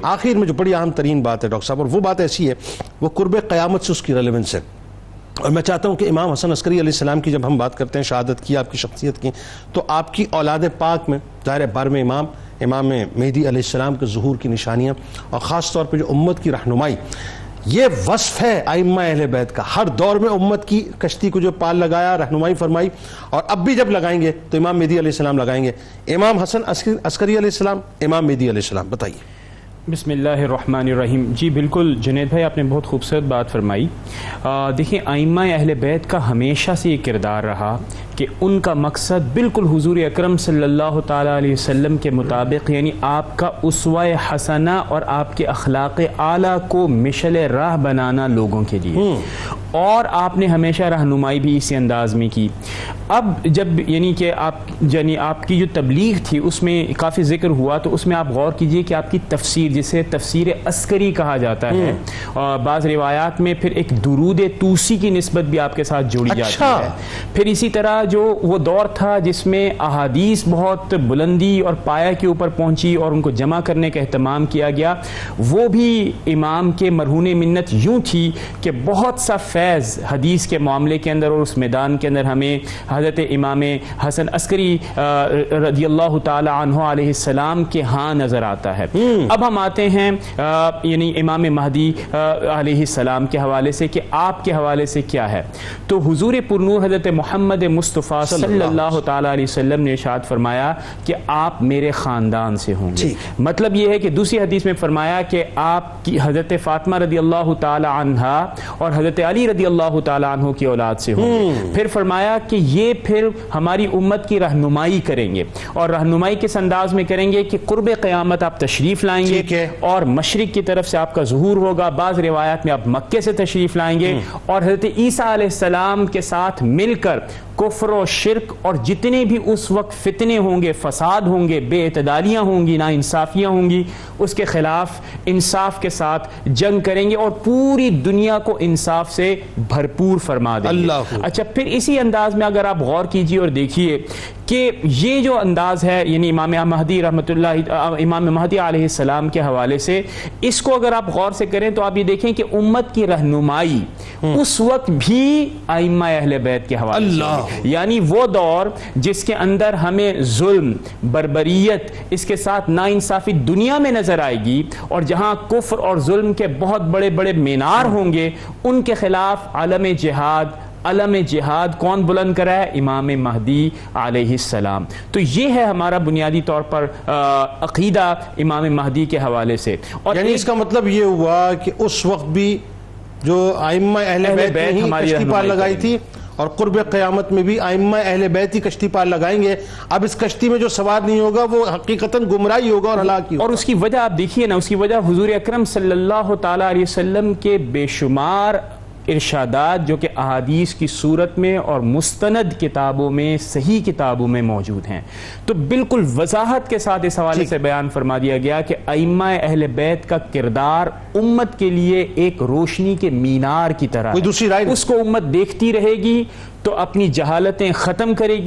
آخر میں جو بڑی اہم ترین بات ہے ڈاکٹر صاحب، اور وہ بات ایسی ہے، وہ قرب قیامت سے اس کی ریلیونس ہے، اور میں چاہتا ہوں کہ امام حسن عسکری علیہ السلام کی جب ہم بات کرتے ہیں شہادت کی، آپ کی شخصیت کی، تو آپ کی اولاد پاک میں ظاہر ہے 12ویں امام مہدی علیہ السلام کے ظہور کی نشانیاں، اور خاص طور پہ جو امت کی رہنمائی، یہ وصف ہے ائمہ اہل بیت کا۔ ہر دور میں امت کی کشتی کو جو پال لگایا، رہنمائی فرمائی، اور اب بھی جب لگائیں گے تو امام مہدی علیہ السلام لگائیں گے۔ امام حسن عسکری علیہ السلام، امام مہدی علیہ السلام، بتائیے۔ بسم اللہ الرحمن الرحیم۔ جی بالکل جنید بھائی، آپ نے بہت خوبصورت بات فرمائی۔ دیکھیں، ائمہ اہل بیت کا ہمیشہ سے یہ کردار رہا کہ ان کا مقصد بالکل حضور اکرم صلی اللہ تعالیٰ علیہ وسلم کے مطابق، یعنی آپ کا اسوہ حسنہ اور آپ کے اخلاق اعلیٰ کو مشعل راہ بنانا لوگوں کے لیے، اور آپ نے ہمیشہ رہنمائی بھی اسی انداز میں کی۔ اب جب یعنی کہ آپ کی جو تبلیغ تھی اس میں کافی ذکر ہوا، تو اس میں آپ غور کیجئے کہ آپ کی تفسیر، جسے تفسیر عسکری کہا جاتا ہے، اور بعض روایات میں پھر ایک درود توسی کی نسبت بھی آپ کے ساتھ جوڑی جاتی ہے۔ پھر اسی طرح جو وہ دور تھا جس میں احادیث بہت بلندی اور پایہ کے اوپر پہنچی اور ان کو جمع کرنے کا اہتمام کیا گیا، وہ بھی امام کے مرہون منت یوں تھی کہ بہت سا فیض حدیث کے معاملے کے اندر اور اس میدان کے اندر ہمیں حضرت امام حسن عسکری رضی اللہ تعالی عنہ علیہ السلام کے ہاں نظر آتا ہے۔ اب ہم آتے ہیں یعنی امام مہدی علیہ السلام کے حوالے سے کہ آپ کے حوالے سے کیا ہے، تو حضور پرنور حضرت محمد مصطفیٰ صلی اللہ تعالی علیہ وسلم نے ارشاد فرمایا کہ آپ میرے خاندان سے ہوں گے۔ مطلب یہ ہے کہ دوسری حدیث میں فرمایا کہ آپ کی حضرت فاطمہ رضی اللہ تعالی عنہا اور حضرت علی رضی اللہ تعالی عنہ کی اولاد سے ہوں گے۔ پھر فرمایا کہ یہ پھر ہماری امت کی رہنمائی کریں گے، اور رہنمائی کس انداز میں کریں گے کہ قرب قیامت آپ تشریف لائیں گے اور مشرق کی طرف سے آپ کا ظہور ہوگا، بعض روایات میں آپ مکے سے تشریف لائیں گے، اور حضرت عیسیٰ علیہ السلام کے ساتھ مل کر کفر و شرک اور جتنے بھی اس وقت فتنے ہوں گے، فساد ہوں گے، بے اعتدالیاں ہوں گی، ناانصافیاں ہوں گی، اس کے خلاف انصاف کے ساتھ جنگ کریں گے اور پوری دنیا کو انصاف سے بھرپور فرما دیں گے۔ اچھا، پھر اسی انداز میں اگر آپ غور کیجئے اور دیکھیے کہ یہ جو انداز ہے، یعنی امام مہدی رحمۃ اللہ، امام مہدی علیہ السلام کے حوالے سے، اس کو اگر آپ غور سے کریں تو آپ یہ دیکھیں کہ امت کی رہنمائی اس وقت بھی ائمہ اہل بیت کے حوالے سے، یعنی وہ دور جس کے اندر ہمیں ظلم، بربریت، اس کے ساتھ ناانصافی دنیا میں نظر آئے گی، اور جہاں کفر اور ظلم کے بہت بڑے بڑے مینار ہوں گے، ان کے خلاف علم جہاد کون بلند کرا ہے؟ امام مہدی علیہ السلام۔ تو یہ ہے ہمارا بنیادی طور پر عقیدہ امام مہدی کے حوالے سے۔ اور یعنی اس کا مطلب یہ ہوا کہ اس وقت بھی جو ائمہ اہل بیت نے کشتی پال لگائی تھی، اور قرب قیامت میں بھی ائمہ اہل بیت ہی کشتی پال لگائیں گے۔ اب اس کشتی میں جو سوار نہیں ہوگا وہ حقیقتاً گمراہی ہوگا اور ہلاکی ہوگا۔ اور اس کی وجہ آپ دیکھیے نا، اس کی وجہ حضور اکرم صلی اللہ تعالی علیہ وسلم کے بے شمار ارشادات جو کہ احادیث کی صورت میں اور مستند کتابوں میں، صحیح کتابوں میں موجود ہیں، تو بالکل وضاحت کے ساتھ اس حوالے سے بیان فرما دیا گیا کہ ائمہ اہل بیت کا کردار امت کے لیے ایک روشنی کے مینار کی طرح ہے، اس کو امت دیکھتی رہے گی تو اپنی جہالتیں ختم کرے گی۔